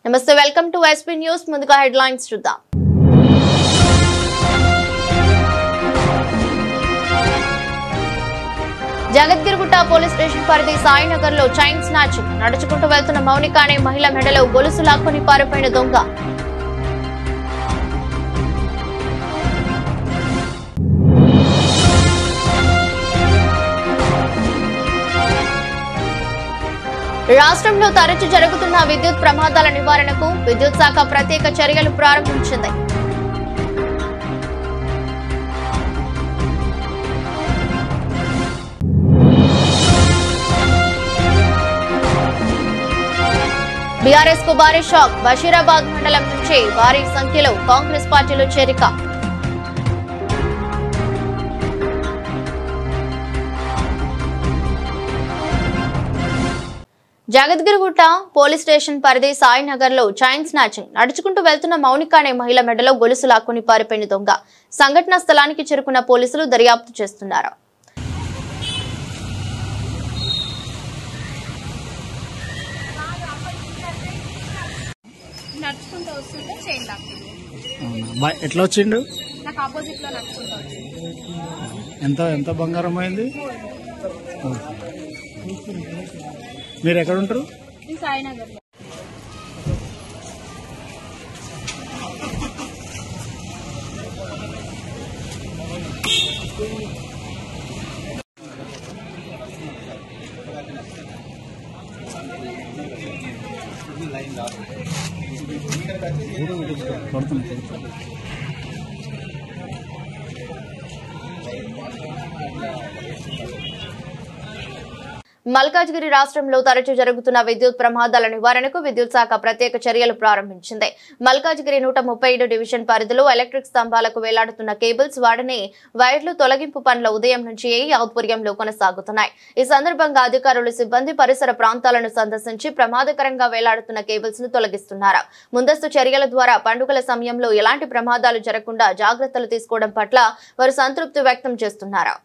నమస్తే welcome to SP news ముందుగా headlines చూద్దాం జగద్గిరిగుట్ట పోలీస్ స్టేషన్ పరిధి సాయినగర్ లో చైన్ స్నాచింగ్ నడుచుకుంటూ వెళ్తున్న మౌనిక అనే మహిళ మెడలో గొలుసు లాక్కొని పారిపోయిన దొంగ రాష్ట్రంలో తరచూ జరుగుతున్న విద్యుత్ ప్రమాదాల నివారణకు విద్యుత్ శాఖ ప్రత్యేక చర్యలు ప్రారంభించింది. బీఆర్ఎస్ కు భారీ షాక్. బషీరాబాద్ మండలం నుంచి భారీ సంఖ్యలో కాంగ్రెస్ పార్టీలో చేరిక. జగద్గిరిగుట్ట పోలీస్ స్టేషన్ పరిధి సాయినగర్ లో చైన్ స్నాచింగ్ నడుచుకుంటూ వెళ్తున్న మౌనిక అనే మహిళ మెడలో గొలుసు లాక్కుని పారిపోయిన దొంగ. సంఘటనా స్థలానికి చేరుకున్న పోలీసులు దర్యాప్తు చేస్తున్నారు. ఎట్లా వచ్చిండు? నాకు ఆపోజిట్ లో నడుచుకుంటూ ఎంత ఎంత బంగారం అయింది? మీరు ఎక్కడ ఉంటారు? సాయినగర్ లో. మల్కాజ్గిరి రాష్ట్రంలో తరచూ జరుగుతున్న విద్యుత్ ప్రమాదాల నివారణకు విద్యుత్ శాఖ ప్రత్యేక చర్యలు ప్రారంభించింది. మల్కాజ్గిరి 137 డివిజన్ పరిధిలో ఎలక్ట్రిక్ స్తంభాలకు వేలాడుతున్న కేబుల్స్ వాడని వైర్లు తొలగింపు పనుల ఉదయం నుంచి ఆధ్వర్యంలో కొనసాగుతున్నాయి. ఈ సందర్భంగా అధికారులు సిబ్బంది పరిసర ప్రాంతాలను సందర్శించి ప్రమాదకరంగా వేలాడుతున్న కేబుల్స్ ను తొలగిస్తున్నారు. ముందస్తు చర్యల ద్వారా పండుగల సమయంలో ఎలాంటి ప్రమాదాలు జరగకుండా జాగ్రత్తలు తీసుకోవడం పట్ల వారు సంతృప్తి వ్యక్తం చేస్తున్నారు.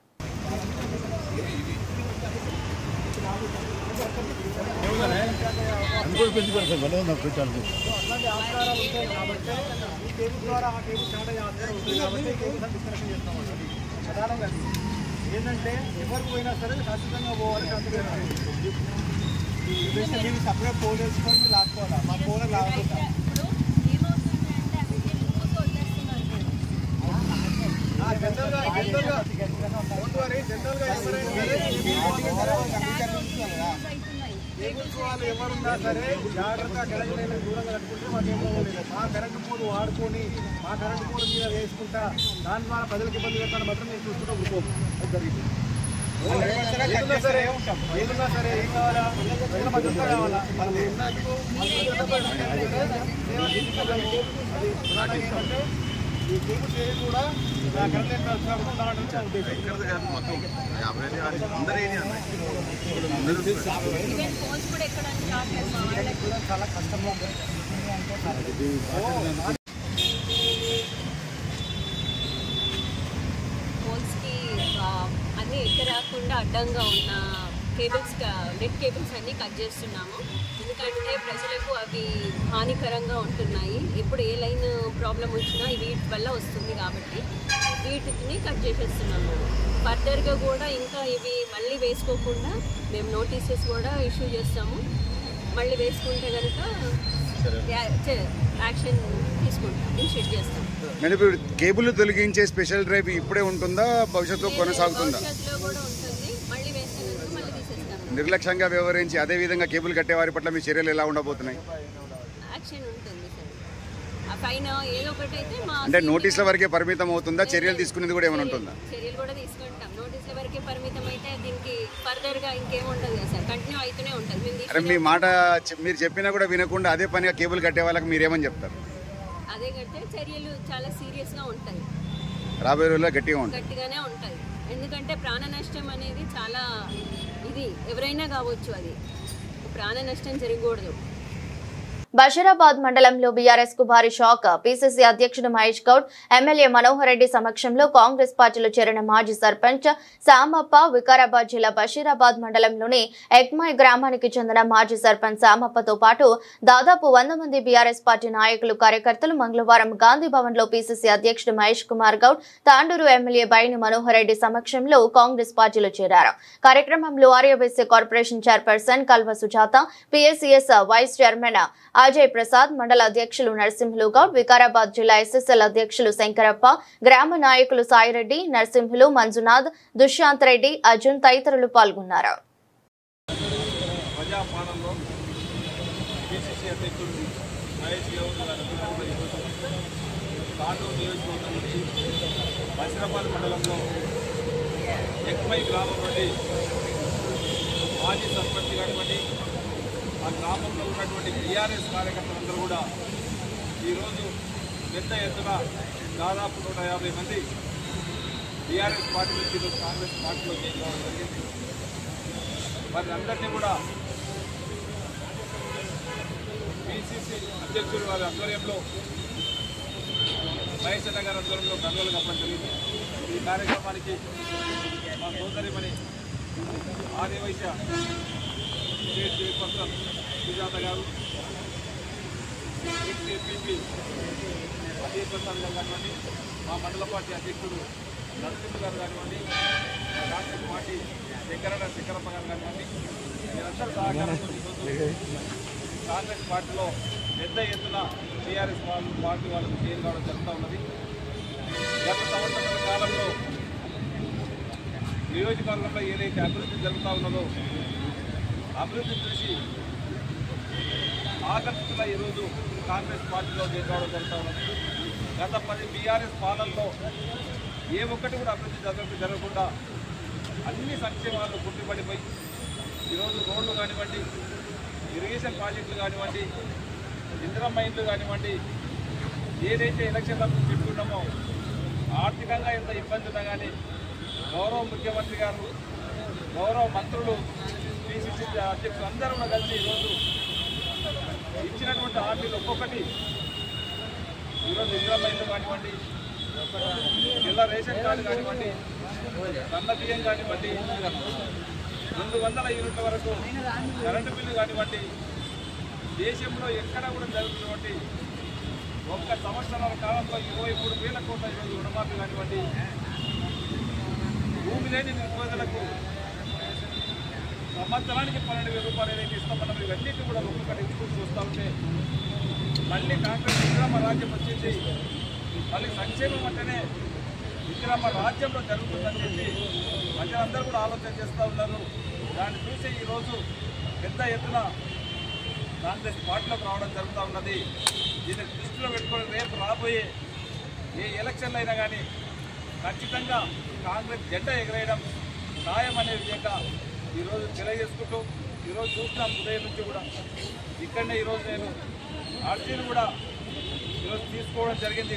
ఏంటంటే ఎవరికి పోయినా సరే ఖచ్చితంగా పోవాలి. సపరేట్ ఫోన్ వేసుకొని మీరు లాక్కోవాలా, మా ఫోన్ లాగకుండా వాళ్ళు ఎవరున్నా సరే జాగ్రత్తగా కరెంట్ దూరంగా కట్టుకుంటే మాకేమో లేదు. మా కరెంటు పోలు వాడుకొని మా కరెంటు పోలు మీద వేసుకుంటా దాని ద్వారా ప్రజలకు ఇబ్బంది పెట్టాలని మాత్రం నేను చూసుకుంటూ ఊరుకోము. అది జరిగింది. ఏదున్నా సరే ఏం కావాలా, ప్రజల మద్దతు కావాలా. మనం ఉన్నందుకు ఈ కేబుల్ చేయడం కూడా కరెంట్ చాలా కష్టంగా ఉంది. పోల్స్కి అన్నీ ఎక్కరాకుండా అడ్డంగా ఉన్న కేబుల్స్, నెట్ కేబుల్స్ అన్నీ కట్ చేస్తున్నాము. ఎందుకంటే ప్రజలకు అవి హానికరంగా ఉంటున్నాయి. ఎప్పుడు ఏ లైన్ ప్రాబ్లం వచ్చినా వీటి వల్ల వస్తుంది కాబట్టి వీటిని కట్ చేసేస్తున్నాము. ఫర్దర్గా కూడా ఇంకా ఇవి మళ్ళీ వేసుకోకుండా మేము నోటీసెస్ కూడా ఇష్యూ చేస్తాము. మళ్ళీ వేసుకుంటే కనుక యాక్షన్ తీసుకుంటాం, ఇనిషియేట్ చేస్తాం. మేడం, ఇప్పుడు కేబుల్ తొలగించే స్పెషల్ డ్రైవ్ ఇప్పుడే ఉంటుందా, భవిష్యత్తులో కొనసాగుతుందా? భవిష్యత్తులో కూడా ఉంటుంది. మళ్ళీ వేస్తే కనుక మళ్ళీ తీసేస్తాం. నిర్లక్ష్యంగా వ్యవహరించి అదే విధంగా కేబుల్ కట్టేవారి పట్ల మీ చర్యలు ఎలా ఉండబోతున్నాయి? యాక్షన్ ఉంటుంది సార్. ఆ పైన ఏదో ఒకటి అయితే అంటే నోటీసుల వరకే పరిమితం అవుతుందా? చర్యలు తీసుకునేది కూడా ఏమైనా ఉంటుందా? చర్యలు కూడా తీసుకుంటాం. నోటీసుల వరకే పరిమితం అయితే దీనికి ఫర్దర్గా ఇంకేముండదు కదా సార్, కంటిన్యూ అవుతూనే ఉంటుంది. అరే, మీ మాట మీరు చెప్పినా కూడా వినకుండా అదే పనిగా కేబుల్ కట్టే వాళ్ళకి మీరేమని చెప్తారు? అదే కడితే చర్యలు చాలా సీరియస్గా ఉంటాయి, రాబోయే రోజుల్లో గట్టిగానే ఉంటాయి. ఎందుకంటే ప్రాణ నష్టం అనేది చాలా ఇది, ఎవరైనా కావచ్చు, అది ప్రాణ నష్టం జరగకూడదు. బషీరాబాద్ మండలంలో బీఆర్ఎస్ కు భారీ షాక్. పీసీసీ అధ్యక్షుడు మహేష్ గౌడ్, ఎమ్మెల్యే మనోహర్ రెడ్డి సమక్షంలో కాంగ్రెస్ పార్టీలో చేరిన మాజీ సర్పంచ్ సామప్ప వికారాబాద్ జిల్లా బషీరాబాద్ మండలంలోని ఎక్మాయ్ గ్రామానికి చెందిన మాజీ సర్పంచ్ సామప్పతో పాటు దాదాపు 100 మంది బీఆర్ఎస్ పార్టీ నాయకులు, కార్యకర్తలు మంగళవారం గాంధీ భవన్ లో పీసీసీ అధ్యక్షుడు మహేష్ కుమార్ గౌడ్, తాండూరు ఎమ్మెల్యే బైని మనోహర్ రెడ్డి సమక్షంలో కాంగ్రెస్ పార్టీలో చేరారు. కార్యక్రమంలో Aryavysya corporation chairperson Kalva Sujatha, PSCS vice chairman Ajay Prasad, మండల అధ్యక్షులు నరసింహులు గౌడ్, వికారాబాద్ జిల్లా ఎస్ఎస్ఎల్ అధ్యక్షులు శంకరప్ప, గ్రామ నాయకులు సాయిరెడ్డి, నరసింహులు, మంజునాథ్, దుష్యాంత్ రెడ్డి, అర్జున్ తదితరులు పాల్గొన్నారు. మాజీ సర్పంచ్ కానివ్వండి, ఆ గ్రామంలో ఉన్నటువంటి టీఆర్ఎస్ కార్యకర్తలందరూ కూడా ఈరోజు పెద్ద ఎత్తున దాదాపు 150 మంది టీఆర్ఎస్ పార్టీ నుంచి ఈరోజు కాంగ్రెస్ పార్టీలో చేరుకోవడం జరిగింది. వారి అందరినీ కూడా పిసిసి అధ్యక్షుడు వారి ఆధ్వర్యంలో, మహేశ్వర గారి ఆధ్వర్యంలో కన్నులు కప్పడం జరిగింది. ఈ కార్యక్రమానికి మా సోదరిమణి ఆర్యవైశ్య స్టేట్ చైర్పర్సన్ సుజాత గారు, ఎక్స్ఏపీపీ అజయ్ ప్రసాద్ గారు కానివ్వండి, మా మండల పార్టీ అధ్యక్షుడు నరసింహ గారు కానివ్వండి, మా రాష్ట్ర పార్టీ శంకరప్ప గారు కానివ్వండి, మీరందరూ సహకారంతో కాంగ్రెస్ పార్టీలో పెద్ద ఎత్తున టీఆర్ఎస్ పార్టీ వాళ్ళకు చేరు కావడం జరుగుతూ ఉన్నది. గత సంవత్సరాల కాలంలో నియోజకవర్గంలో ఏదైతే అభివృద్ధి జరుగుతూ ఉన్నదో అభివృద్ధి చూసి ఆకర్షితుల ఈరోజు కాంగ్రెస్ పార్టీలో చేరుకోవడం జరుగుతూ ఉన్నది. గత 10 బీఆర్ఎస్ పాలనలో ఏ ఒక్కటి కూడా అభివృద్ధి జరగకుండా అన్ని సంక్షేమాలు గుర్తుపడిపోయి ఈరోజు రోడ్లు కానివ్వండి, ఇరిగేషన్ ప్రాజెక్టులు కానివ్వండి, ఇందిరమ్మ ఇండ్లు కానివ్వండి, ఏదైతే ఎలక్షన్లకు పెట్టుకున్నామో ఆర్థికంగా ఎంత ఇబ్బంది ఉన్నా కానీ గౌరవ ముఖ్యమంత్రి గారు, గౌరవ మంత్రులు, పిసిసి అధ్యక్షులు అందరూ కూడా కలిసి ఈరోజు ఇచ్చినటువంటి హామీలు ఒక్కొక్కటి ఈరోజు ఇందిరమ్మ ఇండ్లు కానివ్వండి, జిల్లా రేషన్ కార్డు కానివ్వండి, సన్న బియ్యం కానివ్వండి, 200 యూనిట్ల వరకు కరెంటు బిల్లు కానివ్వండి, దేశంలో ఎక్కడ కూడా జరుగుతున్నటువంటి ఒక్క సంవత్సరాల కాలంలో 23,000 కోట్ల ఈరోజు రుణమాఫీ కానివ్వండి, భూమి లేని నిరుపేదలకు సంవత్సరానికి 12,000 రూపాయలు ఏదైతే ఇస్తామన్నా ఇవన్నిటి కూడా ఒక్కొక్కటి ఎగ్జిక్యూట్ చూస్తూ ఉంటే మళ్ళీ కాంగ్రెస్ ఇందిరమ్మ రాజ్యం వచ్చేసి మళ్ళీ సంక్షేమం అంటేనే ఇందిరమ్మ రాజ్యంలో జరుగుతుందని చెప్పి ప్రజలందరూ కూడా ఆలోచన చేస్తూ ఉన్నారు. దాన్ని చూసి ఈరోజు పెద్ద ఎత్తున కాంగ్రెస్ పార్టీలోకి రావడం జరుగుతూ ఉన్నది. దీన్ని దృష్టిలో పెట్టుకొని రేపు రాబోయే ఏ ఎలక్షన్లు అయినా కానీ ఖచ్చితంగా కాంగ్రెస్ జెండా ఎగరేయడం ఖాయం అనే విధంగా ఈరోజు తెలియజేసుకుంటూ ఈరోజు చూస్తున్నాం ఉదయం నుంచి కూడా ఇక్కడనే ఈరోజు నేను ఆర్జీని కూడా ఈరోజు తీసుకోవడం జరిగింది.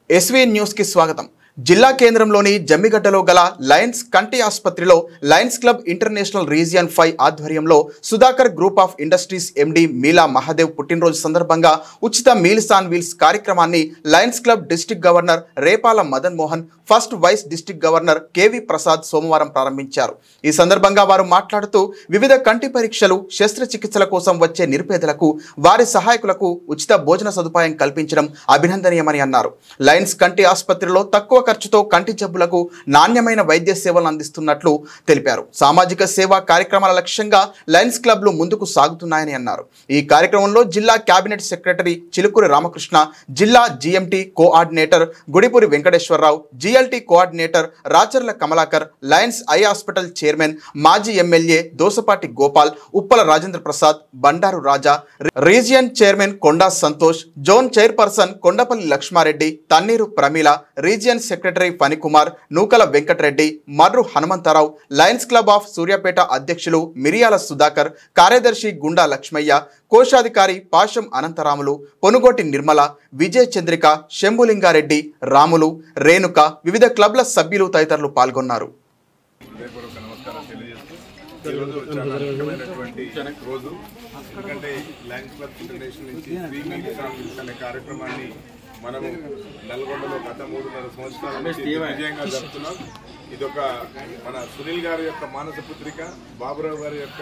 ఎస్వీ న్యూస్కి స్వాగతం. జిల్లా కేంద్రంలోని జమ్మిగడ్డలో గల లయన్స్ కంటి ఆసుపత్రిలో లయన్స్ క్లబ్ ఇంటర్నేషనల్ రీజియన్ 5 ఆధ్వర్యంలో Sudhakar group of industries MD Meela Mahadev పుట్టినరోజు సందర్భంగా ఉచిత మీల్స్ ఆన్ వీల్స్ కార్యక్రమాన్ని lions club district governor Repala Madan Mohan, first vice district governor KV Prasad సోమవారం ప్రారంభించారు. ఈ సందర్భంగా వారు మాట్లాడుతూ వివిధ కంటి పరీక్షలు, శస్త్రచికిత్సల కోసం వచ్చే నిరుపేదలకు వారి సహాయకులకు ఉచిత భోజన సదుపాయం కల్పించడం అభినందనీయమని అన్నారు. లయన్స్ కంటి ఆసుపత్రిలో తక్కువ ఖర్చుతో కంటి జబ్బులకు నాణ్యమైన వైద్య సేవలు అందిస్తున్నట్లు తెలిపారు. సామాజిక సేవా కార్యక్రమాల లక్ష్యంగా లయన్స్ క్లబ్లు ముందుకు సాగుతున్నాయని అన్నారు. ఈ కార్యక్రమంలో జిల్లా కేబినెట్ సెక్రటరీ చిలుకూరి రామకృష్ణ, జిల్లా GMT coordinator Gudipuri Venkateswararao, GLT coordinator Racharla Kamalakar, lions eye hospital chairman మాజీ MLA Dosapati Gopal, Uppala Rajendra Prasad, Bandaru Raja, region chairman Konda Santosh, zone chairperson Kondapalli Lakshmareddy, Tanneeru Pramila, region secretary Phanikumar, Nookala Venkatreddy, Marru Hanumantharao, lions club of Suryapet అధ్యక్షులు మిరియాల సుధాకర్, కార్యదర్శి గుండా లక్ష్మయ్య, కోశాధికారి పాశం అనంతరాములు, పొనుగోటి నిర్మల, విజయ్ చంద్రిక, శంభులింగారెడ్డి, రాములు, రేణుక, వివిధ క్లబ్ల సభ్యులు తదితరులు పాల్గొన్నారు. ఎందుకంటే లయన్స్ క్లబ్ ఇంటర్నేషనల్ నుంచి ఫ్రీ మీల్స్ ఆన్ వీల్స్ అనే కార్యక్రమాన్ని మనము నల్గొండలో గత 3.5 సంవత్సరాల నుంచి విజయంగా జరుపుతున్నాం. ఇదొక మన సునీల్ గారి యొక్క మానస పుత్రిక, బాబురావు గారి యొక్క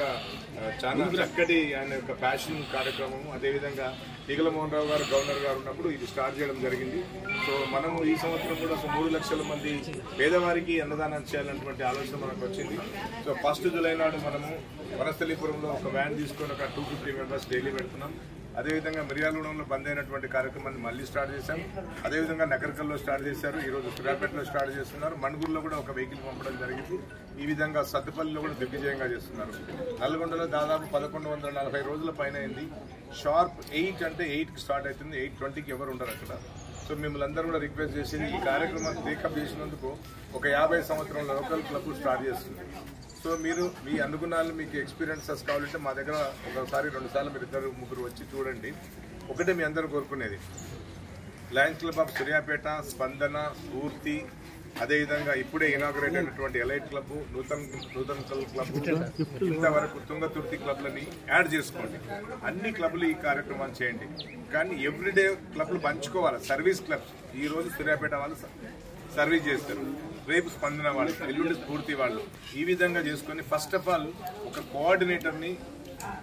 చాలా చక్కటి ఆయన యొక్క ప్యాషన్ కార్యక్రమం. అదేవిధంగా ఈగల మోహన్ రావు గారు గవర్నర్ గారు ఉన్నప్పుడు ఇది స్టార్ట్ చేయడం జరిగింది. సో మనము ఈ సంవత్సరం కూడా 3 లక్షల మంది పేదవారికి అన్నదానం చేయాలన్నటువంటి ఆలోచన మనకు వచ్చింది. సో 1 జూలై నాడు మనము వనస్థలీపురంలో ఒక వ్యాన్ తీసుకొని ఒక 250 మెంబర్స్ డైలీ పెడుతున్నాం. అదేవిధంగా మిర్యాలగూడెంలో బంద్ అయినటువంటి కార్యక్రమాన్ని మళ్ళీ స్టార్ట్ చేశాం. అదేవిధంగా నగర్కల్లో స్టార్ట్ చేశారు, ఈరోజు సూర్యాపేటలో స్టార్ట్ చేస్తున్నారు, మణుగూరులో కూడా ఒక వెహికల్ పంపడం జరిగింది. ఈ విధంగా సత్తుపల్లిలో కూడా దిగ్విజయంగా చేస్తున్నారు. నల్గొండలో దాదాపు 1140 రోజుల పైన అయింది. షార్ప్ 8 అంటే 8కి స్టార్ట్ అవుతుంది, 8:20కి ఎవరు ఉండరు అక్కడ. సో మిమ్మల్ని అందరూ కూడా రిక్వెస్ట్ చేసేది ఈ కార్యక్రమాన్ని టేకప్ చేసినందుకు ఒక 50 సంవత్సరాల లోకల్ క్లబ్ స్టార్ట్ చేస్తుంది. సో మీరు మీ అనుగుణాలు మీకు ఎక్స్పీరియన్సెస్ కావాలంటే మా దగ్గర ఒకసారి 2 సార్లు మీరు 2-3 వచ్చి చూడండి. ఒకటే మీ అందరూ కోరుకునేది లయన్స్ క్లబ్ ఆఫ్ సూర్యాపేట, స్పందన, స్ఫూర్తి, అదేవిధంగా ఇప్పుడే ఇనాగ్రేట్ అయినటువంటి ఎలైట్ క్లబ్, నూతన్ క్లబ్, ఇంతవరకు తుంగతుర్తి క్లబ్లని యాడ్ చేసుకోండి. అన్ని క్లబ్లు ఈ కార్యక్రమాన్ని చేయండి. కానీ ఎవ్రీడే క్లబ్లు పంచుకోవాలి. సర్వీస్ క్లబ్స్ ఈ రోజు సూర్యాపేట వాళ్ళు సర్వీస్ చేస్తారు, రేపు స్పందన వాళ్ళు, ఎల్లుండి స్ఫూర్తి వాళ్ళు. ఈ విధంగా చేసుకొని ఫస్ట్ ఆఫ్ ఆల్ ఒక కోఆర్డినేటర్ని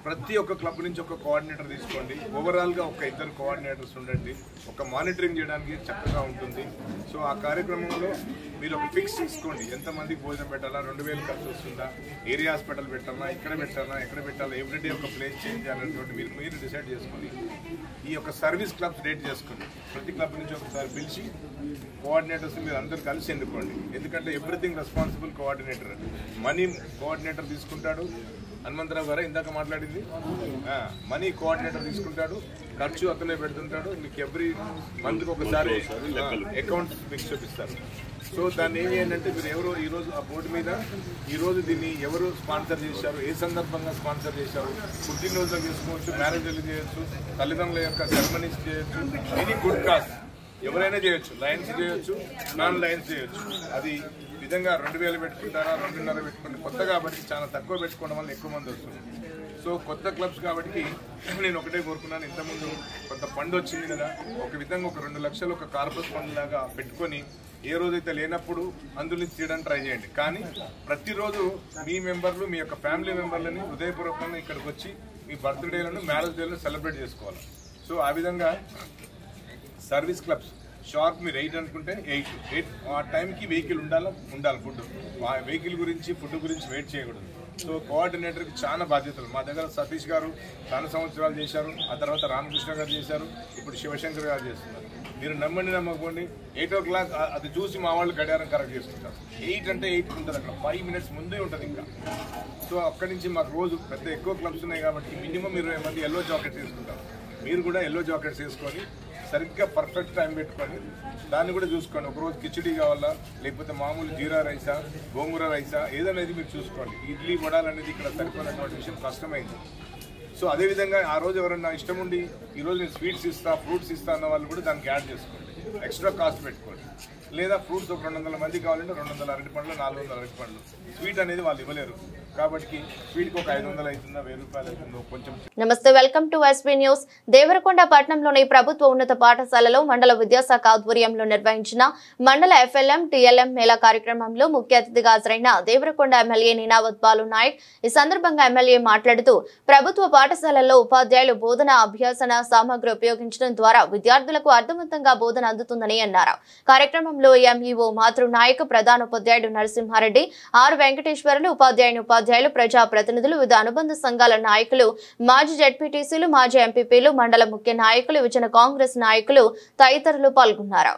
ప్రతి ఒక్క క్లబ్ నుంచి ఒక కోఆర్డినేటర్ తీసుకోండి. ఓవరాల్గా ఒక 2 కోఆర్డినేటర్స్ ఉండండి. ఒక మానిటరింగ్ చేయడానికి చక్కగా ఉంటుంది. సో ఆ కార్యక్రమంలో మీరు ఒక ఫిక్స్ తీసుకోండి. ఎంతమందికి భోజనం పెట్టాలా, 2000 ఖర్చు వస్తుందా, ఏరియా హాస్పిటల్ పెట్టాలా, ఎక్కడ పెట్టాలా, ఎవ్రీడే ఒక ప్లేస్ చేంజ్ చేయాలన్నటువంటి మీరు డిసైడ్ చేసుకొని ఈ యొక్క సర్వీస్ క్లబ్స్ డేట్ చేసుకోండి. ప్రతి క్లబ్ నుంచి ఒకసారి పిలిచి కోఆర్డినేటర్స్ మీరు అందరూ కలిసి ఎన్నుకోండి. ఎందుకంటే everything responsible coordinator. Money coordinator తీసుకుంటాడు, హనుమంతరావు గారు ఇందాక మాట్లాడింది, మనీ కోఆర్డినేటర్ తీసుకుంటాడు, ఖర్చు అతనే పెడుతుంటాడు. మీకు ఎవ్రీ మంత్కి ఒకసారి అకౌంట్ మీకు చూపిస్తారు. సో దాన్ని ఏమి ఏంటంటే మీరు ఎవరు ఈరోజు ఆ బోర్డు మీద ఈరోజు దీన్ని ఎవరు స్పాన్సర్ చేశారు, ఏ సందర్భంగా స్పాన్సర్ చేశారు, పుట్టినరోజులు చేసుకోవచ్చు, మ్యారేజ్లు చేయొచ్చు, తల్లిదండ్రుల యొక్క సెరమనీస్ చేయొచ్చు, ఎనీ గుడ్ కాజ్ ఎవరైనా చేయొచ్చు. లయన్స్ చేయొచ్చు, నాన్ లయన్స్ చేయొచ్చు. అది విధంగా 2000 పెట్టుకుంటారా, 2.5 పెట్టుకుంటే కొత్త కాబట్టి చాలా తక్కువ పెట్టుకోవడం వల్ల ఎక్కువ మంది వస్తుంది. సో కొత్త క్లబ్స్ కాబట్టి నేను ఒకటే కోరుకున్నాను, ఇంతకుముందు కొంత ఫండ్ వచ్చింది కదా, ఒక విధంగా ఒక 2 లక్షలు ఒక కార్పొరేట్ ఫండ్ లాగా పెట్టుకొని ఏ రోజైతే లేనప్పుడు అందులో తీయడానికి ట్రై చేయండి. కానీ ప్రతిరోజు మీ మెంబర్లు, మీ యొక్క ఫ్యామిలీ మెంబర్లని హృదయపూర్వకంగా ఇక్కడికి వచ్చి మీ బర్త్డేలను, మ్యారేజ్ డేలను సెలబ్రేట్ చేసుకోవాలి. సో ఆ విధంగా సర్వీస్ క్లబ్స్ షార్ప్ మీరు 8 అనుకుంటే 8 ఆ టైంకి వెహికల్ ఉండాలి. ఫుడ్ ఆ వెహికల్ గురించి, ఫుడ్ గురించి వెయిట్ చేయకూడదు. సో కోఆర్డినేటర్కి చాలా బాధ్యతలు. మా దగ్గర సతీష్ గారు చాలా సంవత్సరాలు చేశారు, ఆ తర్వాత రామకృష్ణ గారు చేశారు, ఇప్పుడు శివశంకర్ గారు చేస్తున్నారు. మీరు నమ్మకపోండి 8 o'clock అది చూసి మా వాళ్ళు గడియారం కరెక్ట్ చేసుకుంటారు. 8 అంటే 8 ఉంటుంది, అక్కడ 5 minutes ముందే ఉంటుంది ఇంకా. సో అక్కడి నుంచి మాకు రోజు పెద్ద ఎక్కువ క్లబ్స్ ఉన్నాయి కాబట్టి మినిమం 20 మంది ఎల్లో జాకెట్స్ వేసుకుంటారు. మీరు కూడా ఎల్లో జాకెట్స్ వేసుకొని సరిగ్గా పర్ఫెక్ట్ టైం పెట్టుకొని దాన్ని కూడా చూసుకోండి. ఒకరోజు కిచిడి కావాలా, లేకపోతే మామూలు జీరా రైసా, గోంగూర రైసా, ఏదనేది మీరు చూసుకోండి. ఇడ్లీ వడాలనేది ఇక్కడ సరిపోయినటువంటి విషయం కష్టమైంది. సో అదేవిధంగా ఆ రోజు ఎవరన్నా ఇష్టం ఉండి ఈరోజు నేను స్వీట్స్ ఇస్తా, ఫ్రూట్స్ ఇస్తా అన్న వాళ్ళు కూడా దానికి యాడ్ చేసుకోండి. ఎక్స్ట్రా కాస్ట్ పెట్టుకోండి. లేదా ఫ్రూట్స్ ఒక 200 మంది కావాలంటే 200 అరటి పండ్లు, 400 అరటి పండ్లు. స్వీట్ అనేది వాళ్ళు ఇవ్వలేరు కాబట్టి స్వీట్కి ఒక 500 అవుతుందా, 1000 రూపాయలు అవుతుందో కొంచెం. నమస్తే, welcome to SB news. Devarakonda పట్టణంలోని ప్రభుత్వ ఉన్నత పాఠశాలలో మండల విద్యాశాఖ ఆధ్వర్యంలో నిర్వహించిన మండల FLM TLM మేళా కార్యక్రమంలో ముఖ్య అతిథిగా హాజరైన దేవరకొండ ఎమ్మెల్యే నీనావత్ బాలు నాయక్ ఈ సందర్భంగా ఎమ్మెల్యే మాట్లాడుతూ ప్రభుత్వ పాఠశాలల్లో ఉపాధ్యాయులు బోధన అభ్యాసన సామగ్రి ఉపయోగించడం ద్వారా విద్యార్థులకు అర్థవంతంగా బోధన అందుతుందని అన్నారు. కార్యక్రమంలో ఎంఈఓ మాతృ నాయక్, ప్రధానోపాధ్యాయుడు నరసింహారెడ్డి, ఆర్ వెంకటేశ్వర్లు, ఉపాధ్యాయులు, ప్రజా ప్రతినిధులు, వివిధ అనుబంధ సంఘాల నాయకులు, మాజీ జెడ్పీటీసీలు, మాజీ ఎంపీపీలు, మండల ముఖ్య నాయకులు, విజయన కాంగ్రెస్ నాయకులు తదితరులు పాల్గొన్నారు.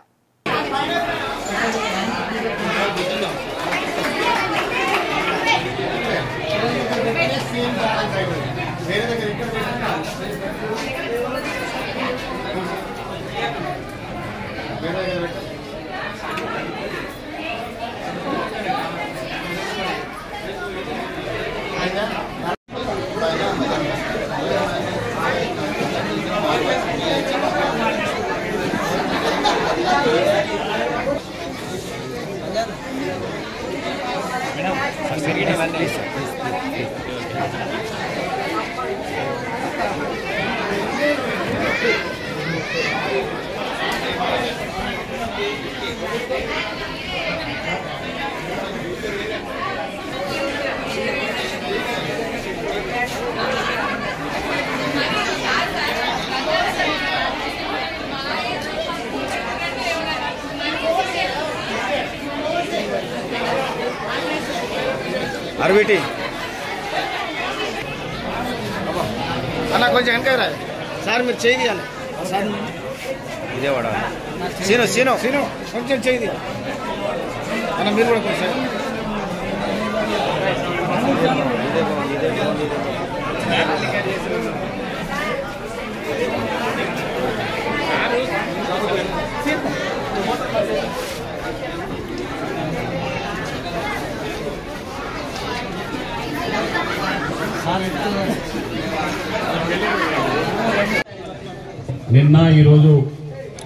అరవేటి అన్న కొంచెం వెనక రా సార్, మీరు చేయి తీయాలి సార్. ఇదే వాడ సీను సీను సీను కొంచెం చేయి తీయాలి అన్న, మీరు కూడా కొంచెం నిన్న ఈరోజు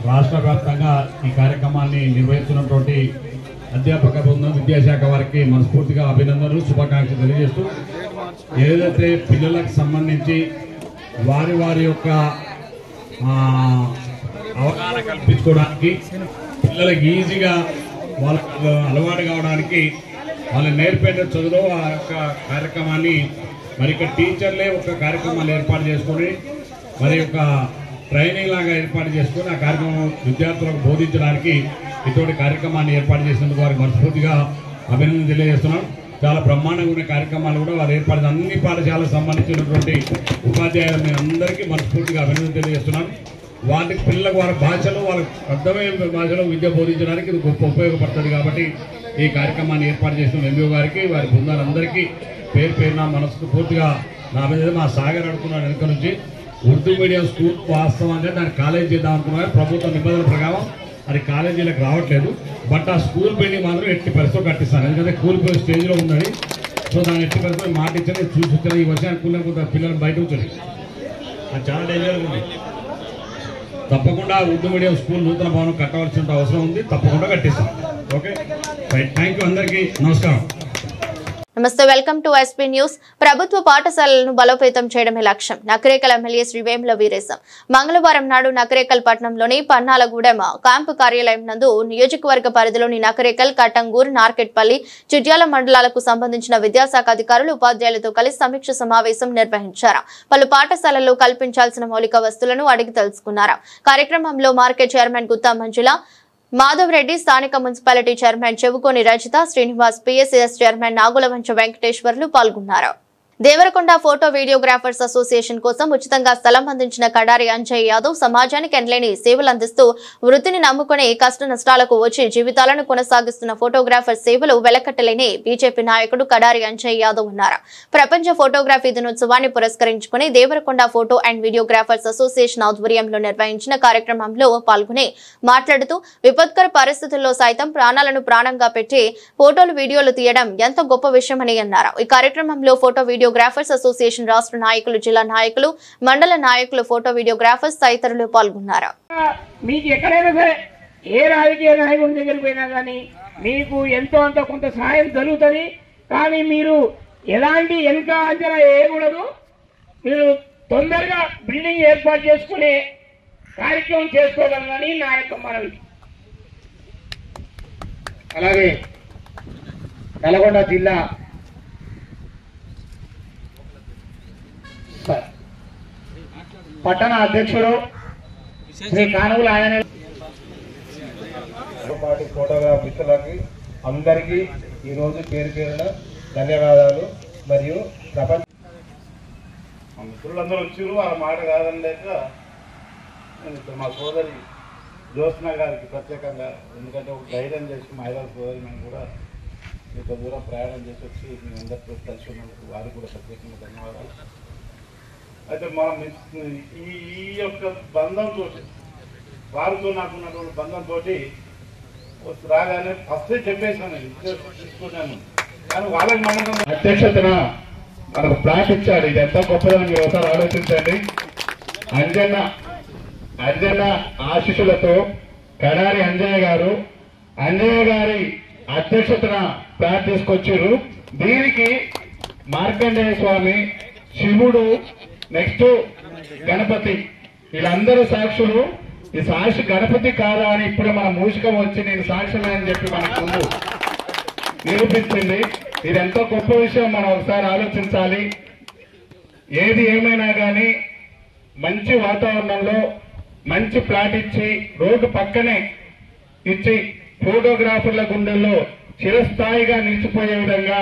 రాష్ట్ర వ్యాప్తంగా ఈ కార్యక్రమాన్ని నిర్వహిస్తున్నటువంటి అధ్యాపక బృందం, విద్యాశాఖ వారికి మనస్ఫూర్తిగా అభినందనలు, శుభాకాంక్షలు తెలియజేస్తూ, ఏదైతే పిల్లలకు సంబంధించి వారి వారి యొక్క అవగాహన కల్పించుకోవడానికి, పిల్లలకు ఈజీగా వాళ్ళకు అలవాటు కావడానికి, వాళ్ళు నేర్పే చదువులో ఆ యొక్క కార్యక్రమాన్ని మరి ఇక్కడ టీచర్లే ఒక కార్యక్రమాలు ఏర్పాటు చేసుకొని మరి యొక్క ట్రైనింగ్ లాగా ఏర్పాటు చేసుకొని ఆ కార్యక్రమం విద్యార్థులకు బోధించడానికి ఇటువంటి కార్యక్రమాన్ని ఏర్పాటు చేసినందుకు వారికి మనస్ఫూర్తిగా అభినందన తెలియజేస్తున్నాం. చాలా బ్రహ్మాండంగా ఉన్న కార్యక్రమాలు కూడా వారు ఏర్పాటు అన్ని పాఠశాలకు సంబంధించినటువంటి ఉపాధ్యాయులు అందరికీ మనస్ఫూర్తిగా అభినందన తెలియజేస్తున్నాం. వాటికి పిల్లలకు వారి భాషలో వాళ్ళకి అర్థమయ్యే భాషలో విద్య బోధించడానికి ఇది గొప్ప ఉపయోగపడుతుంది. కాబట్టి ఈ కార్యక్రమాన్ని ఏర్పాటు చేసిన ఎంబీఓ గారికి, వారి బృందాలందరికీ పేరు పేరున మనస్ఫూర్తిగా నా మీద మా సాగర్ అడుగుతున్నాడు వెనుక నుంచి. ఉర్దూ మీడియం స్కూల్ వాస్తవంగా దాన్ని కాలేజ్ చేద్దాం అనుకున్నారు. ప్రభుత్వ నిబంధనల ప్రకారం అది కాలేజీలకు రావట్లేదు. బట్ ఆ స్కూల్ బిల్డింగ్ మాత్రం ఎట్టి పరిస్థితులు కట్టిస్తాను, ఎందుకంటే కూలిపోయే స్టేజ్లో ఉన్నది. సో దాన్ని ఎట్టి పరిస్థితులు మాట ఇచ్చాను, చూసి వచ్చాను. ఈ వర్షానికి కూలిన పిల్లలు బయట వచ్చారు, అది చాలా డేంజర్గా ఉంది. తప్పకుండా ఉర్దూ మీడియం స్కూల్ నూతన భవనం కట్టవలసిన అవసరం ఉంది, తప్పకుండా కట్టిస్తాం. ఓకే, రైట్, థ్యాంక్ యూ, అందరికీ నమస్కారం. నమస్తే, వెల్కమ్ టు ఎస్పీ న్యూస్. ప్రభుత్వ పాఠశాలలను బలోపేతం చేయడమే లక్ష్యం. నకరేకల్ ఎమ్మెల్యే శ్రీ వేముల వీరేశం మంగళవారం నాడు నకరేకల్ పట్టణంలోని పన్నాలగూడెం క్యాంపు కార్యాలయం నందు నియోజకవర్గ పరిధిలోని నకరేకల్, కట్టంగూర్, నార్కెట్పల్లి, చిట్యాల మండలాలకు సంబంధించిన విద్యాశాఖ అధికారులు, ఉపాధ్యాయులతో కలిసి సమీక్ష సమావేశం నిర్వహించారు. పలు పాఠశాలల్లో కల్పించాల్సిన మౌలిక వస్తువులను అడిగి తెలుసుకున్నారు. కార్యక్రమంలో మార్కెట్ చైర్మన్ గుత్తా మంజుల, మాధవ్ రెడ్డి, స్థానిక municipality chairman Chevukoni Rajitha, Srinivas, PSCS chairman Nagulavancha Venkateswarlu పాల్గొన్నారు. దేవరకొండ ఫోటో వీడియోగ్రాఫర్స్ అసోసియేషన్ కోసం ఉచితంగా స్థలం అందించిన కడారి అంజయ్ యాదవ్ సమాజానికి ఎనలేని సేవలు అందిస్తూ వృత్తిని నమ్ముకుని కష్ట నష్టాలకు వచ్చి జీవితాలను కొనసాగిస్తున్న ఫోటోగ్రాఫర్ సేవలు వెలకట్టలేని బీజేపీ నాయకుడు కడారి అంజయ్ యాదవ్ ఉన్నారు. ప్రపంచ ఫోటోగ్రఫీ దినోత్సవాన్ని పురస్కరించుకుని Devarakonda photo and videographers association ఆధ్వర్యంలో నిర్వహించిన కార్యక్రమంలో పాల్గొని మాట్లాడుతూ, విపత్కర పరిస్థితుల్లో సైతం ప్రాణాలను ప్రాణంగా పెట్టి ఫోటోలు, వీడియోలు తీయడం ఎంత గొప్ప విషయమని అన్నారు. ఈ కార్యక్రమంలో ఫోటో వీడియోగ్రాఫర్స్ అసోసియేషన్ రాష్ట్ర నాయకులు, జిల్లా నాయకులు, మండల నాయకులు, ఫోటో వీడియోగ్రాఫర్స్ తదితరులు పాల్గొన్నారు. మీకు ఎక్కడైనా సరే ఏ రాజకీయ నాయకుడి దగ్గరికి పోయినా కానీ మీకు ఎంతో అంత కొంత సహాయం జరుగుతుంది. కానీ మీరు ఎలాంటి వెనుక అంచనా వేయకూడదు. మీరు తొందరగా బిల్డింగ్ ఏర్పాటు చేసుకునే కార్యక్రమం చేసుకోగలరని నా యొక్క మనవి. అలాగే నల్గొండ జిల్లా పట్టణ అధ్యక్షుడు శ్రీ కానుగుల ఆయన ఫోటోగ్రాఫ్ మిత్రులకి అందరికీ ఈరోజు పేరు పేరున ధన్యవాదాలు. మరియు ప్రపంచ మిత్రులందరూ వచ్చారు, ఆ మాట కాదని లేక మా సోదరి జ్యోత్స్న గారికి ప్రత్యేకంగా, ఎందుకంటే ఒక ధైర్యం చేసి మా ఐదారు సోదరి మేము కూడా ఇంత దూరం ప్రయాణం చేసి వచ్చి మీ అందరితో కలిసి ఉన్నందుకు వారికి కూడా ప్రత్యేకంగా ధన్యవాదాలు. అయితే మనం ఈ యొక్క బంధంతో, వారితో నాకున్నటువంటి బంధంతో రాగానే ఫస్ట్ చెప్పేసాను, తీసుకున్నాను. కానీ వాళ్ళకి నమ్మకం అధ్యక్షతన మనకు ప్లాట్ ఇచ్చాడు. ఇది ఎంత గొప్పదని మీరు ఒకసారి ఆలోచించండి. అంజన్న ఆశీస్సులతో కడారి అంజయ్య గారి అధ్యక్షతన ప్లాట్ తీసుకొచ్చారు. దీనికి మార్కండేయ స్వామి, శివుడు, నెక్స్ట్ గణపతి, వీళ్ళందరూ సాక్షులు. ఈ సాక్షి గణపతి కాదా అని ఇప్పుడు మన మూషికం వచ్చి నేను సాక్షులే అని చెప్పి మనకు ముందు నిరూపించింది. ఇది ఎంతో గొప్ప విషయం, మనం ఒకసారి ఆలోచించాలి. ఏది ఏమైనా కానీ మంచి వాతావరణంలో మంచి ప్లాట్ ఇచ్చి, రోడ్డు పక్కనే ఇచ్చి, ఫోటోగ్రాఫర్ల గుండెల్లో చిరస్థాయిగా నిలిచిపోయే విధంగా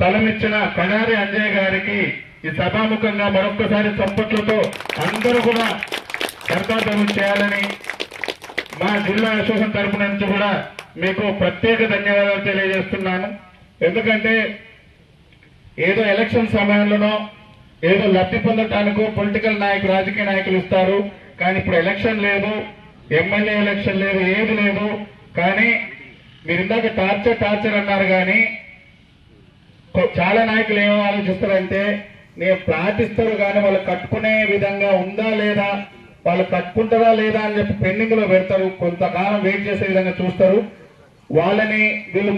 స్థలమిచ్చిన కడారి అంజయ్య గారికి ఈ సభాముఖంగా మరొక్కసారి చప్పట్లతో అందరూ కూడా కర్తవ్యం చేయాలని మా జిల్లా అసోసియేషన్ తరపు నుంచి కూడా మీకు ప్రత్యేక ధన్యవాదాలు తెలియజేస్తున్నాను. ఎందుకంటే ఏదో ఎలక్షన్ సమయంలోనో ఏదో లబ్ధి పొందటానికో పొలిటికల్ నాయకులు రాజకీయ నాయకులు ఇస్తారు. కానీ ఇప్పుడు ఎలక్షన్ లేదు, ఎమ్మెల్యే ఎలక్షన్ లేదు, ఏది లేదు. కానీ మీరు ఇందాక టార్చర్ అన్నారు. కానీ చాలా నాయకులు ఏమో ఆలోచిస్తారంటే నేను ప్లాట్ ఇస్తారు కానీ వాళ్ళు కట్టుకునే విధంగా ఉందా లేదా, వాళ్ళు కట్టుకుంటారా లేదా అని చెప్పి పెండింగ్ లో పెడతారు. కొంతకాలం వెయిట్ చేసే విధంగా చూస్తారు. వాళ్ళని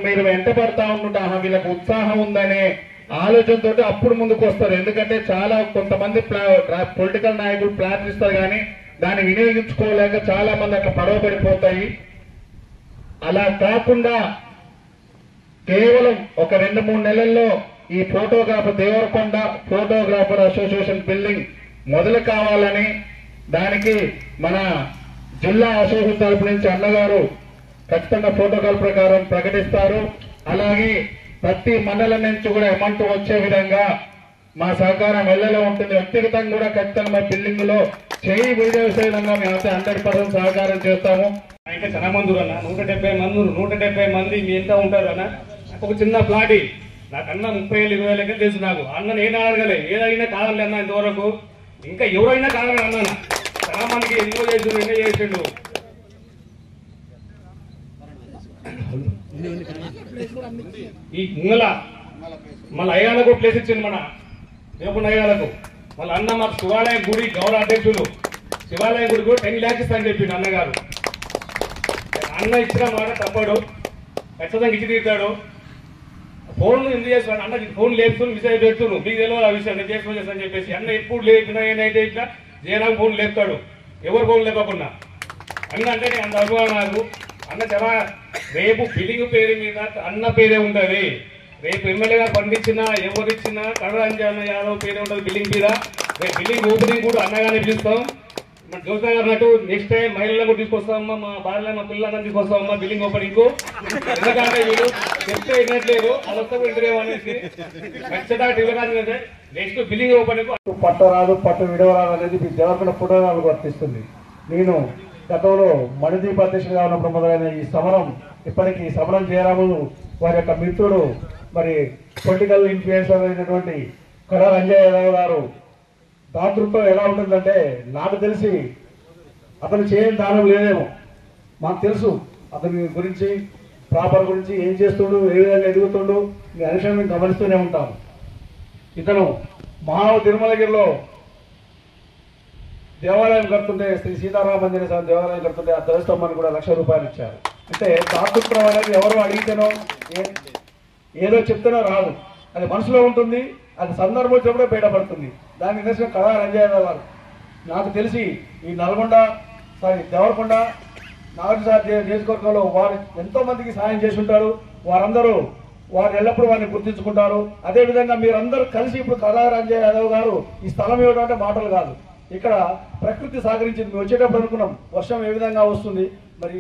మీరు వెంట పడతా ఉంటుంటే వీళ్ళకి ఉత్సాహం ఉందనే ఆలోచనతో అప్పుడు ముందుకు వస్తారు. ఎందుకంటే చాలా కొంతమంది పొలిటికల్ నాయకులు ప్లాట్ ఇస్తారు కానీ దాన్ని వినియోగించుకోలేక చాలా మంది అట్లా పడవబడిపోతాయి. అలా కాకుండా కేవలం ఒక 2-3 నెలల్లో ఈ photographer Devarakonda photographer association building మొదలు కావాలని దానికి మన జిల్లా అసోసియేషన్ తరపు నుంచి అన్నగారు ఖచ్చితంగా ప్రోటోకాల్ ప్రకారం ప్రకటిస్తారు. అలాగే ప్రతి మండలం నుంచి కూడా అమౌంట్ వచ్చే విధంగా మా సహకారం ఎల్లలో ఉంటుంది. వ్యక్తిగతంగా కూడా ఖచ్చితంగా మా బిల్డింగ్ లో చేయి వీడియో విధంగా మేమైతే 100% సహకారం చేస్తాము. ఇంకా చాలా మంది అన్న 170 మంది మీ ఎంత ఉంటారు అన్న. ఒక చిన్న ప్లాట్ నాకన్నా 30,000-20,000 తెలుసు. నాకు అన్న నేను అడగలే, ఏదైనా కావాలి అన్న ఇంతవరకు. ఇంకా ఎవరైనా కావాలి అన్న. చాలా మందికి ఎన్నో చేసిండు. ఈ ముంగల మళ్ళీ అయ్యాలకు ప్లేస్ ఇచ్చింది మన దేవుడు అయ్యాలకు. మళ్ళీ అన్న మాకు శివాలయం గుడి గౌరవ అధ్యక్షులు శివాలయం గుడి కూడా 10 lakhs ఇస్తా అని చెప్పిండు అన్నగారు. అన్న ఇచ్చిన మాట తప్పడు, ఖచ్చితంగా ఇచ్చి తీర్తాడు. ఫోన్ ఎందుకు చేస్తున్నాడు అన్న, ఫోన్ లేపుతూ మిసైజ్ పెడుతున్నాను, మీకు తెలియదు ఆ విషయం, నేను చేసుకొని చెప్పేసి అన్న ఎప్పుడు లేపినా ఏనైతే ఇట్లా జయరామ్ ఫోన్ లేపుతాడు, ఎవరు ఫోన్ లేపకుండా. అన్న అంటే నేను అంత అనుభవం నాకు. అన్న చాలా రేపు బిల్డింగ్ పేరు మీద అన్న పేరే ఉంటుంది. రేపు ఎమ్మెల్యేగా పండించినా ఎవరిచ్చినా కడరంజన్ యాదవ్ పేరే ఉంటుంది బిల్డింగ్ మీద. రేపు బిల్డింగ్ ఓపెనింగ్ కూడా అన్నగానే పిలుస్తాం. మన జ్యోతి గారు అన్నట్టు నెక్స్ట్ టైం మహిళలను కూడా తీసుకొస్తామమ్మా, మా భార్య మా పిల్లలందరూ తీసుకొస్తామమ్మా బిల్డింగ్ ఓపెనింగ్. ఎందుకంటే వీళ్ళు చెప్తే వినట్లేదు, అదొక్క వింటరేమో అనేసి ఖచ్చితంగా నెక్స్ట్ బిల్డింగ్ ఓపెనింగ్. పట్టరాదు పట్టు విడవరాదు అనేది దేవరకొండ పుట్టినరోజు వర్తిస్తుంది. నేను గతంలో మణిదీప్ అధ్యక్షుడిగా ఉన్నప్పుడు మొదలైన ఈ సమరం ఇప్పటికీ సమరం జయరాములు వారి యొక్క మిత్రుడు మరి పొలిటికల్ ఇన్ఫ్లుయెన్సర్ అయినటువంటి కడారి అంజయ్య యాదవ్ గారు దాతృత్వం ఎలా ఉంటుందంటే నాకు తెలిసి అతను చేయని దానం లేదేమో. మాకు తెలుసు అతని గురించి ప్రాపర్ గురించి ఏం చేస్తుండు, ఏ విధంగా ఎదుగుతుండు, మీ అనుషయం మేము గమనిస్తూనే ఉంటాము. ఇతను తిరుమలగిరిలో దేవాలయం కడుతుంటే శ్రీ సీతారామంజన స్వామి దేవాలయం కడుతుంటే ఆ ధ్వజస్తంభానికి కూడా ₹1,00,000 ఇచ్చారు. అంటే దాతృత్వం అనేది ఎవరు అడిగితేనో ఏదో చెప్తేనో రాదు, అది మనసులో ఉంటుంది, అది సందర్భం వచ్చినప్పుడే బయటపడుతుంది. దాని నిదర్శనం కడారి అంజయ్య గారు. నాకు తెలిసి ఈ దేవరకొండ నాగార్జున నియోజకవర్గంలో వారు ఎంతో మందికి సాయం చేసి ఉంటారు. వారు ఎల్లప్పుడూ వారిని గుర్తించుకుంటారు. అదేవిధంగా మీరందరూ కలిసి ఇప్పుడు కడారి అంజయ్య యాదవ్ గారు ఈ స్థలం ఇవ్వడం అంటే మాటలు కాదు, ఇక్కడ ప్రకృతి సహకరించింది. మేము వచ్చేటప్పుడు అనుకున్నాం వర్షం ఏ విధంగా వస్తుంది, మరి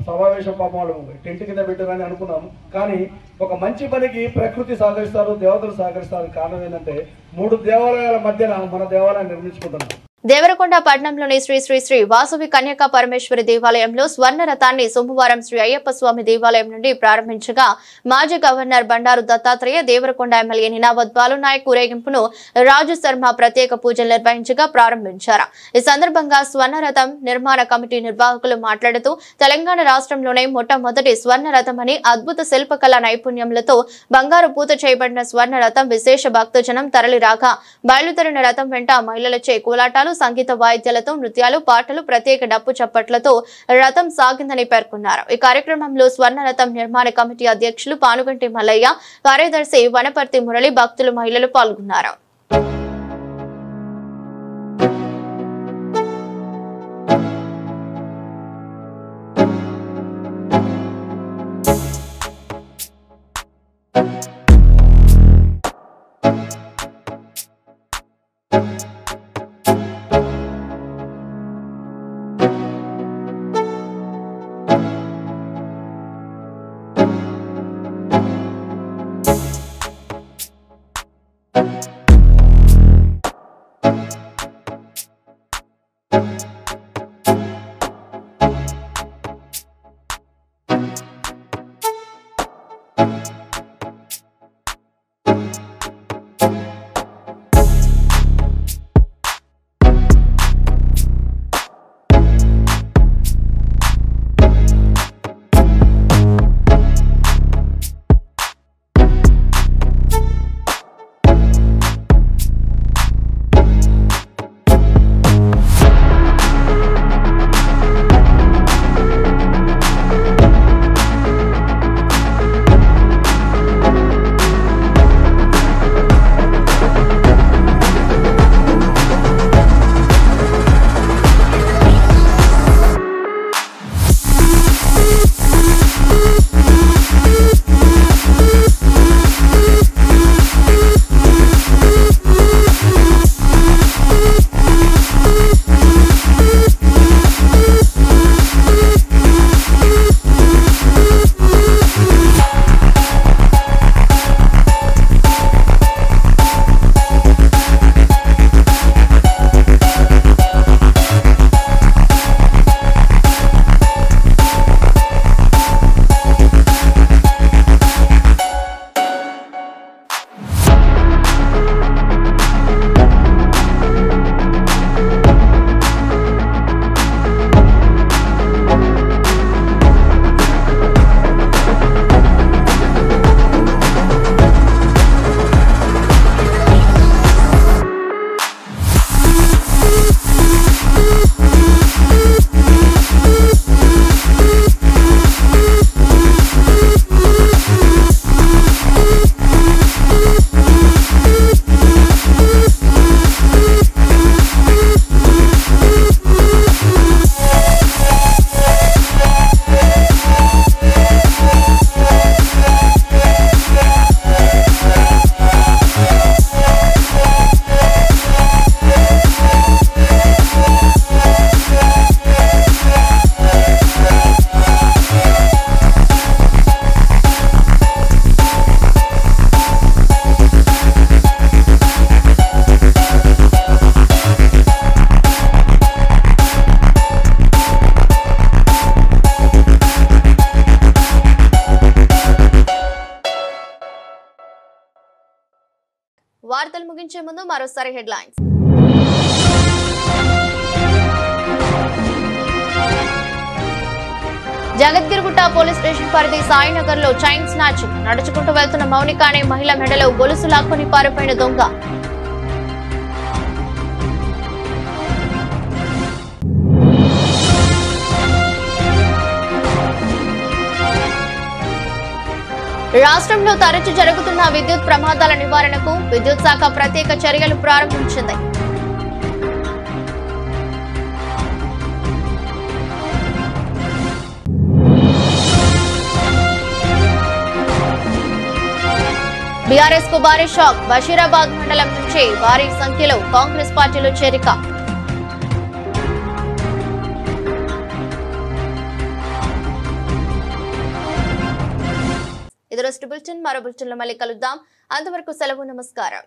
సమావేశం పాపం వాళ్ళు టెంట్ కింద పెట్టారని అనుకున్నాం. కానీ ఒక మంచి పనికి ప్రకృతి సహకరిస్తారు, దేవతలు సహకరిస్తారు. కారణం ఏంటంటే 3 దేవాలయాల మధ్యన మన దేవాలయాన్ని నిర్మించుకుంటున్నాం. దేవరకొండ పట్టణంలోని శ్రీ శ్రీ శ్రీ వాసవి కన్యకా పరమేశ్వరి దేవాలయంలో స్వర్ణ రథాన్ని సోమవారం శ్రీ అయ్యప్ప స్వామి దేవాలయం నుండి ప్రారంభించగా మాజీ గవర్నర్ బండారు దత్తాత్రేయ, దేవరకొండ ఎమ్మెల్యే నినావత్ బాలునాయక్ ఊరేగింపును రాజు శర్మ ప్రత్యేక పూజలు నిర్వహించగా ప్రారంభించారు. ఈ సందర్భంగా స్వర్ణ రథం నిర్మాణ కమిటీ నిర్వాహకులు మాట్లాడుతూ తెలంగాణ రాష్ట్రంలోనే మొట్టమొదటి స్వర్ణ రథం అని, అద్భుత శిల్పకళా నైపుణ్యములతో బంగారు పూత చేయబడిన స్వర్ణ రథం విశేష భక్తజనం తరలి రాగా బయలుదేరిన రథం వెంట మహిళలచే కోలాటాలు, సంగీత వాయిద్యాలతో నృత్యాలు, పాటలు, ప్రత్యేక డప్పు చప్పట్లతో రథం సాగిందని పేర్కొన్నారు. ఈ కార్యక్రమంలో స్వర్ణ రథం నిర్మాణ కమిటీ అధ్యక్షులు పానుగంటి మల్లయ్య, కార్యదర్శి వనపర్తి మురళి, భక్తులు, మహిళలు పాల్గొన్నారు. వార్తలు ముగించే ముందు మరోసారి హెడ్లైన్స్. జగద్గిరిగుట్ట పోలీస్ స్టేషన్ పరిధి సాయినగర్ లో చైన్ స్నాచింగ్. నడుచుకుంటూ వెళ్తున్న మౌనిక అనే మహిళ మెడలో గొలుసు లాక్కొని పారిపోయిన దొంగ. రాష్ట్రంలో తరచూ జరుగుతున్న విద్యుత్ ప్రమాదాల నివారణకు విద్యుత్ శాఖ ప్రత్యేక చర్యలు ప్రారంభించింది. బీఆర్ఎస్ కు భారీ షాక్. బషీరాబాద్ మండలం నుంచి భారీ సంఖ్యలో కాంగ్రెస్ పార్టీలో చేరిక. ఇది రోజు బులెటిన్. మరో బులెటిన్ లో మళ్ళీ కలుద్దాం. అంతవరకు సెలవు. నమస్కారం.